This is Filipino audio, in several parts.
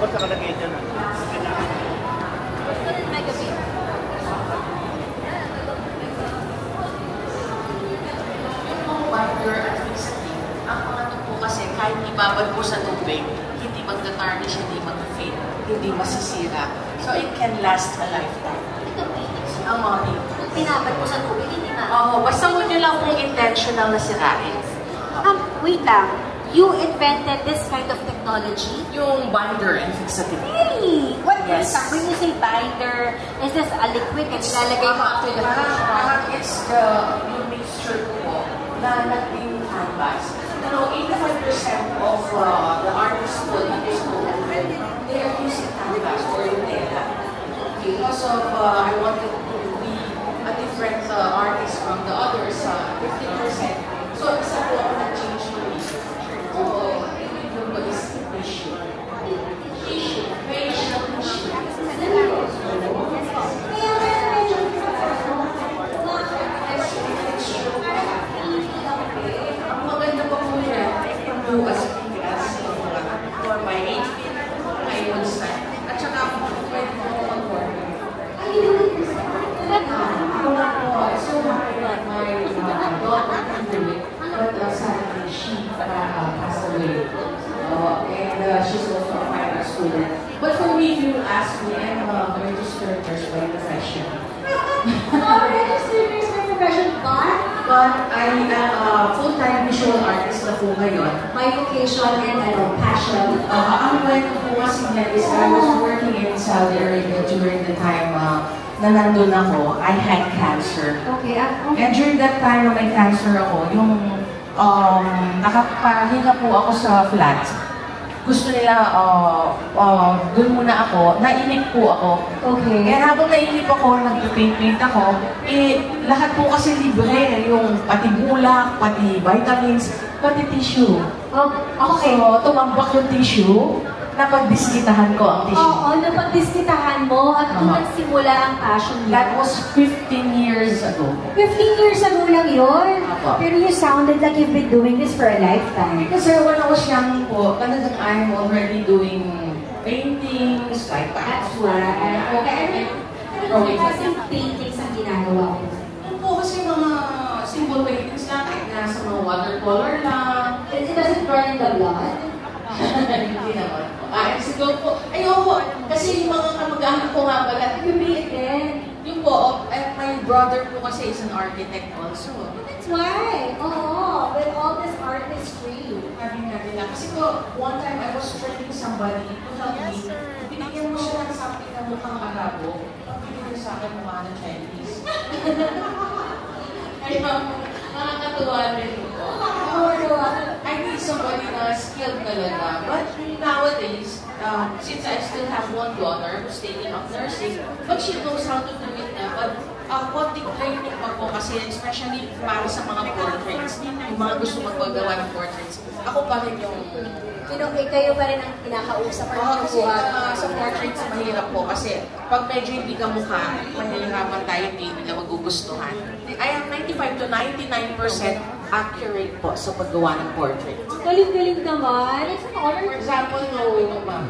Basta kalagay dyan. Basta rin megabit. Yung binder at fixative, ang mga ito po kasi kahit ibabad mo sa tubig, hindi magta-tarnish, hindi mag-fade, hindi masisira. So it can last a lifetime. Ito paintings. Ang mga Pinabad mo sa tubig, hindi na. Oo, basta mo nyo lang kung intentional na sirain. Wait lang. You invented this kind of technology? Yung binder and fixative. Really? What Yes. is when you say binder, is this a liquid na nilalagay mo after the fish? It's yung mixture po na naging canvas. You know, 85% of the artists po in this moment, they are using canvas or tela. Because of, I wanted to be a different artist from the others, 50%. So, isa po ako na-change yung So, yung po is tissue. Tissue. Facial tissue. Ang maganda pa po niya, bukas for my 8 feet, my own style. At saka, pwede po ako mag-work. So happy that my daughter can do it, but sadly she passed away. And she's also a fine art student. But for me, if you ask me, I'm a registered nurse by profession. Registered nurse by profession, But I'm a full-time visual artist na po ngayon. my vocation and passion. Ang kwento po kasi niya is I was working in Saudi Arabia during the time na nandun ako. I had cancer. Okay, And during that time na may cancer ako, yung nakapahinga po ako sa flat. Gusto nila, dun muna ako, nainip po ako. Okay. Kaya habang nainip ako, nag-paint ako, lahat po kasi libre, yung pati bulak, pati vitamins, pati tissue. Okay. So, tumambak yung tissue, napagdiskitahan ko ang tissue. Oo, napagdiskitahan mo at doon nagsimula ang passion niya. That was 15 years ago. 15 years ago lang yun. Apo. Pero you sounded like you've been doing this for a lifetime. Kasi when I was young po, talagang I'm already doing paintings, like That's why. Okay. Ano klaseng paintings ang ginagawa mo? Ano po kasi mga simple paintings lang, kahit nasa mga watercolor lang. It doesn't burn in the blood? Hindi naman po. Siguro po, ayoko, kasi yung mga kamag-anak ko nga pala, Repeat again. yung po, my brother po kasi is an architect also. That's why. Oo, with all this artistry. Sabi nga nila, kasi po, one time I was training somebody to help me, binigyan mo siya ng something na mukhang Arabo, binigyan sa akin mukha ng Chinese. Kaya nakakatuwa rin po. I need somebody na skilled talaga. But nowadays, since I still have one daughter who's taking up nursing, but she knows how to do it na. But konting training pa po kasi, especially para sa mga portraits, yung mga gusto magpagawa ng portraits, ako pa rin yung... Kayo pa rin ang kinakausap or kasi kinukuha? sa portraits, mahirap po kasi pag medyo hindi ka mukha, mahirapan tayo, hindi nila magugustuhan. I am 95 to 99% accurate po sa paggawa ng portrait. Galing-galing naman. It's an honor. For example, no, ma'am.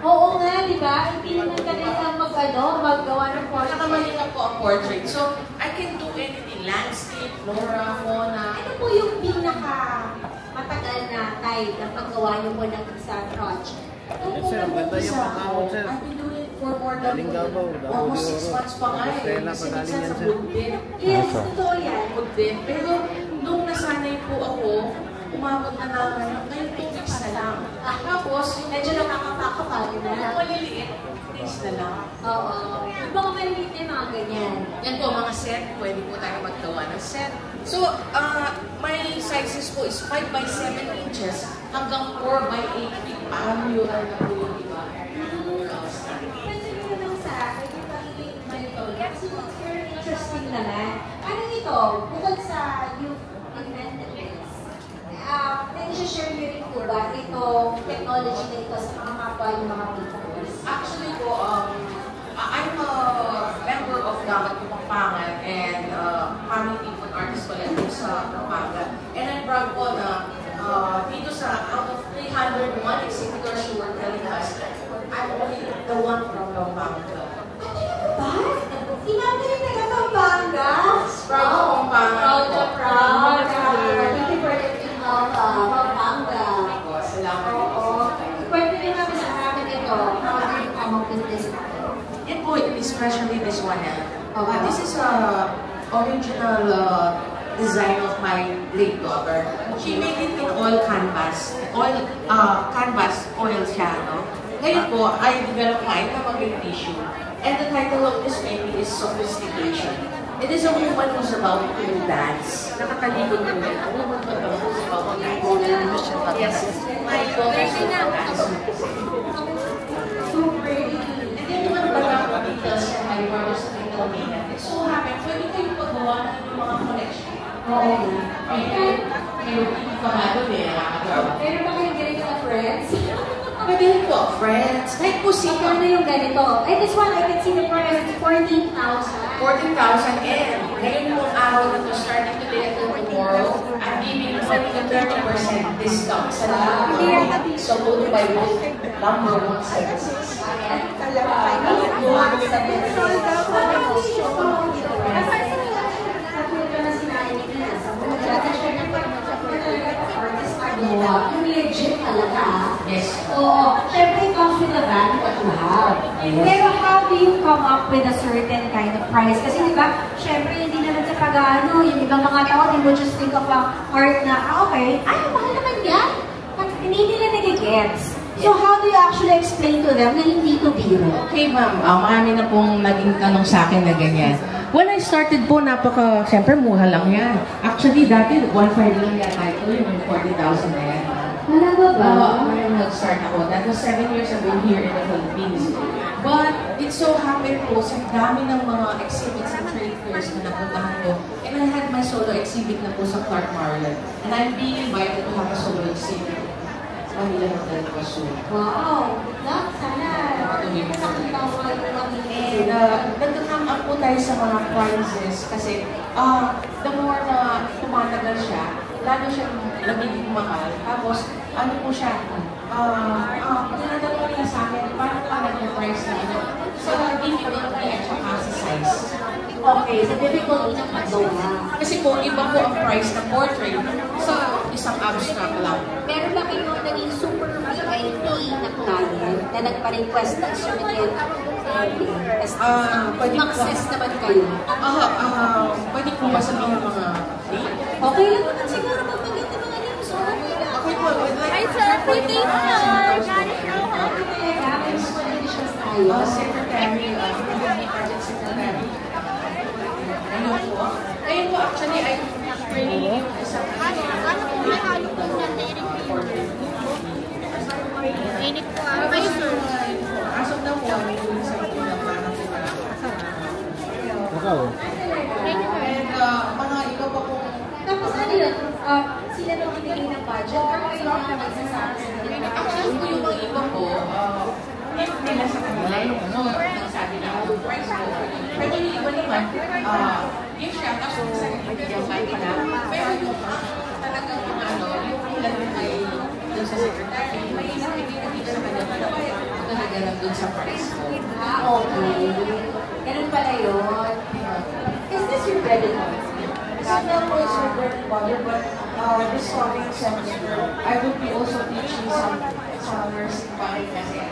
Oo nga, di ba? Hindi naman kailangan maggawa ng portrait. Nakamali po ang portrait. So, I can do anything. Landscape, flora, fauna. Ano po yung matagal na time na paggawa niyo po ng isang project? Sir, ang ganda yung pagkakot, sir. I've been doing it for more than Galing Davao, almost 6 months pa nga eh. Stella, Kasi pagaling minsan yan, sa sir. good din. Yes, totoo yan. Good din. Pero nung nasanay po ako, umabot na ngayon 2 weeks na lang. Tapos, Medyo nakakapakapagod na. yung maliliit, days na lang. Oo. Yung mga maliliit na yung mga ganyan. Yan po, mga set. Pwede po tayo maggawa ng set. So, my sizes po is 5 by 7 inches hanggang 4 by 8 feet. Parang mural na po yung iba. Pwede nyo naman sa akin yung pagiging ganito. Kasi it's very interesting naman. Ano ito? Bukod sa you've invented this, nag-share nyo rin po ba itong technology na ito sa mga kapwa yung mga painters? Actually po, I'm a member of Dapat Kapampangan and Family Food Artist pala dito sa Pampanga. And I'm proud po na dito sa out of 301 exhibitors who were one from Pampanga. Ba? Si Ma'am na yung taga Pampanga? Proud of Pampanga. Proud na proud. Happy birthday of Pampanga. Salamat. Oo. Kwento rin namin sa amin ito. How do you come up with this? Yan po, especially this one. Okay. This is a original design of my late daughter. She made it in oil canvas. Canvas oil siya, no? Ngayon po, I developed mine na maging tissue. And the title of this painting is Sophistication. It is a woman who's about to dance. Nakakalikod po yan. A woman who's about to dance. Yes, my daughter's dance. So pretty. And then naman pala ako dito sa my brother's little man. It so happened, pwede kayong paggawa ng mga collection. Oo. Pero hindi pa nga doon eh, nakakagawa. Pero ba kayong ganito na friends? Pwede rin po, friends. Kahit po sino. Ito na yung ganito. And this one, I can see the price. It's 14,000. 14,000 and ngayon pong araw na to, starting today until tomorrow, I'm giving you a 30% discount sa lahat. So go to my booth number 176. Ayan. Talaga. Yung legit talaga. Yes. Oo. Siyempre, it comes with the value that you have. Pero how do you come up with a certain kind of price? Kasi di ba, siyempre, hindi naman sa pag-ano, yung ibang mga tao, they will just think of a art na, okay, ay, mahal naman yan. Hindi nila nagigets. So how do you actually explain to them na hindi to biro? Okay, ma'am. Marami na pong naging tanong sa akin na ganyan. When I started po, siyempre, muha lang yan. Actually, dati, 1.5 lang yan. Ito yung 40,000 na yan. Wala ba ba? When nag-start ako, that was 7 years ago here in the Philippines. But it so happened po, sa dami ng mga exhibits and trade fairs na napuntahan ko, and I had my solo exhibit na po sa Clark Marriott. And I'm being invited to have a solo exhibit. Manila Hotel po soon. Wow! Luck, sana. Nakakatawa yung And nag-come up po tayo sa mga prizes kasi the more na tumatagal siya, lalo siya nagiging mahal. Tapos, ano po siya, tinatanong nila sa akin, paano pa nag-price na ito? Sa difficulty at saka sa size. Okay, sa difficulty ng paggawa. Kasi po, iba po ang price ng portrait sa isang abstract lang. Meron ba kayong naging super VIP na client na nagpa-request ng certain Pwede access naman kayo? Pwede po ba sabihin ng mga date? Okay lang naman siguro pag maganda mga names. Okay po, Ay, selfie date na! Got it now, huh? Secretary, project secretary. Ayun po, actually, I'm training you sa Ano po may halo po na dating Init po ang may sir. As of now, may doing sa ito na parang and mga iba pa po. Tapos ano yun? Sila nang binigay ng budget or kayo mga nagsasabi? Actually, po yung mga iba po, if nila sa kanila yung nagsabi na ang price ko. Pero yung iba naman, yung siya, tapos sa ibigyan kayo pala. Pero yung talagang mga yung ilan ay doon sa secretary, may isang ibigay sa kanila na magkakagalang doon sa price ko. Okay. Ganun pala yun. Is this your bread and butter? So now po is my bread and butter, but this coming semester, I will be also teaching some nursing pa rin kasi.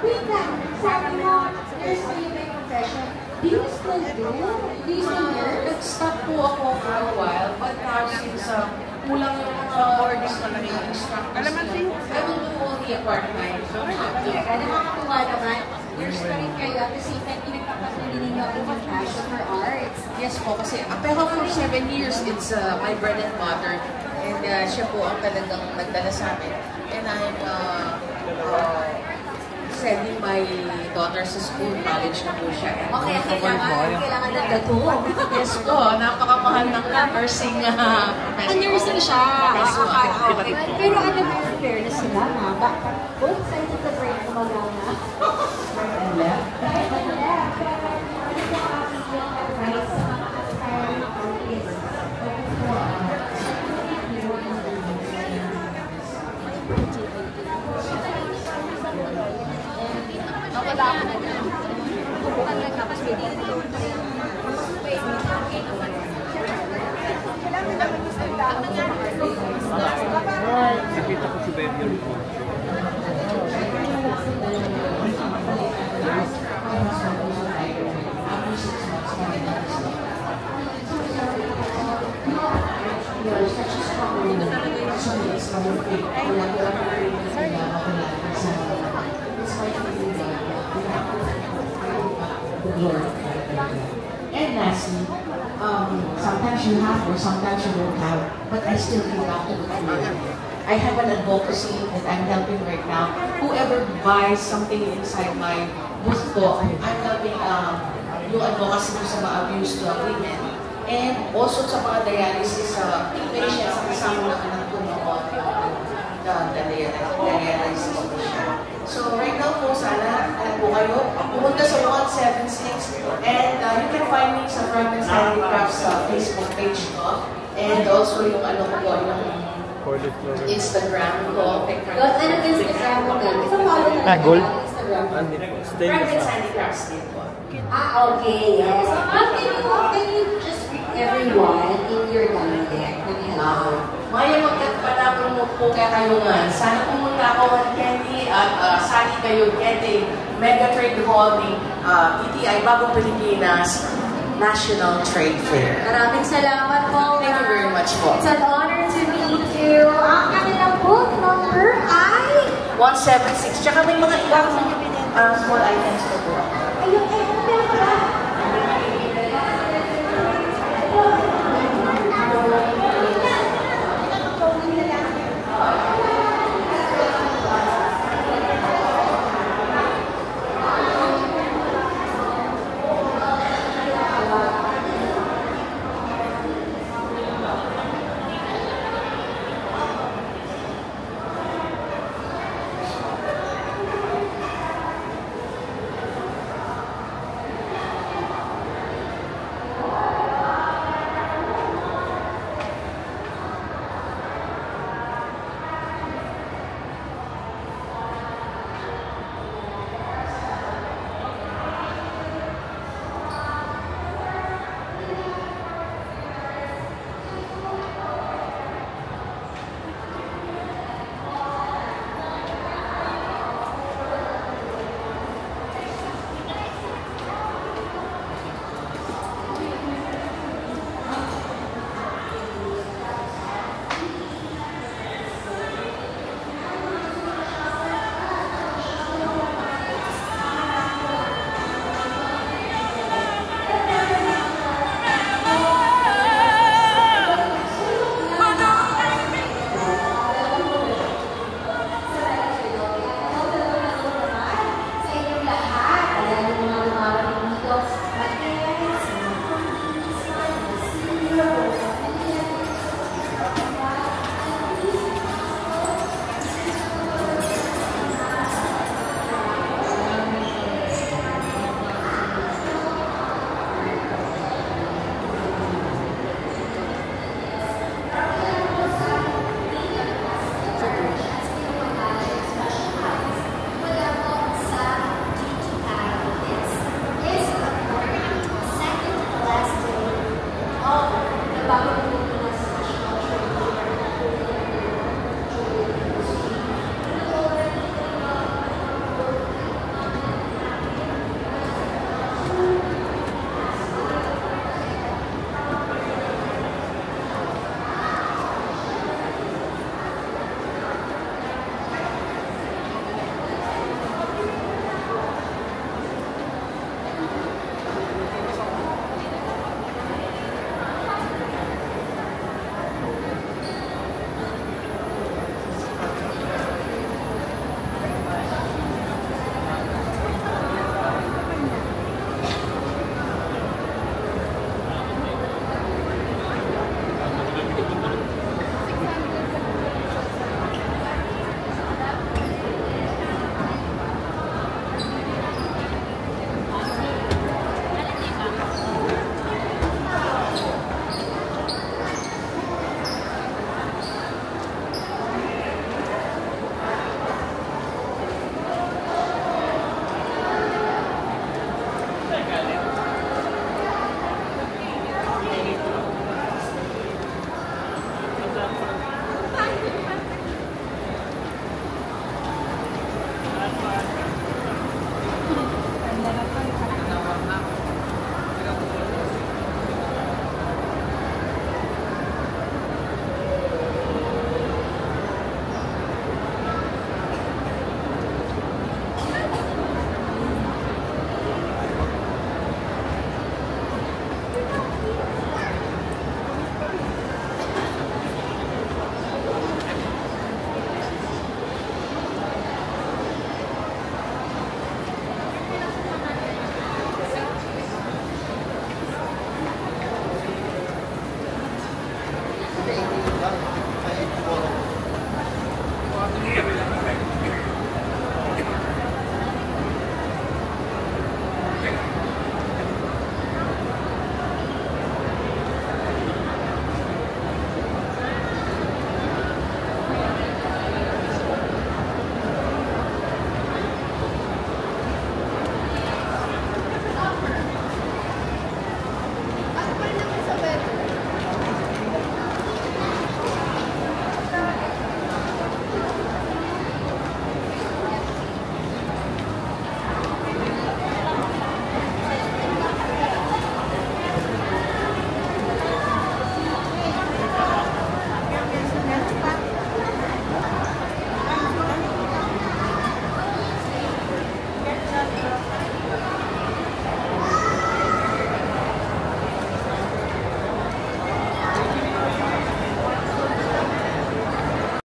Wait lang. Sabi mo, nurse pa yung may profession. Do you still do? Do you still nurse? Nag-stop po ako for a while, but now since kulang yung mga orders na kami ng instructors, I will do only a part-time. Teka, nakakatuwa naman. Nurse pa rin kayo at the same time, pinagpapatuloy ninyo ang inyong passion for arts. Yes po, kasi pero for 7 years, it's my bread and butter. And siya po ang talagang nagdala sa amin. And I'm sending my daughter sa school, college na po siya. Okay, kailangan ng gato. Yes po, napakamahal ng nursing Nursing siya. Yes po. Okay. Pero ano ba yung fairness sila, ha? Both sides of the brain kumagana. Right and left. Right and left. Wala po. Nakita ko si Baby yung And lastly, sometimes you have or sometimes you don't have, but I still feel out to the good. I have an advocacy that I'm helping right now. Whoever buys something inside my booth ko, I'm helping yung advocacy ko sa mga abused women. And also sa mga dialysis patients, ang kasama na anak ko noon the dialysis patient. So right now po, sana alam po kayo, pumunta sa 176 and you can find me sa Fragments Handicrafts Facebook page ko. And also yung ano ko po, yung Instagram ko. Anong Instagram mo ka? Isang follow na lang Gold? Instagram mo. Fragments Handicrafts din po. Okay, yes. Can you just greet everyone in your dialect ng hello? Maya magkatpanapon mo po kayo nga. Sana pumunta ako at Candy at sali kayo Candy Mega Trade Hall ni ETI Bagong Pilipinas National Trade Fair. Maraming salamat po. Thank you very much po. It's an honor to meet you. Ang kanilang book number ay 176. Tsaka may mga ibang small items po po. ayun, meron ka ba?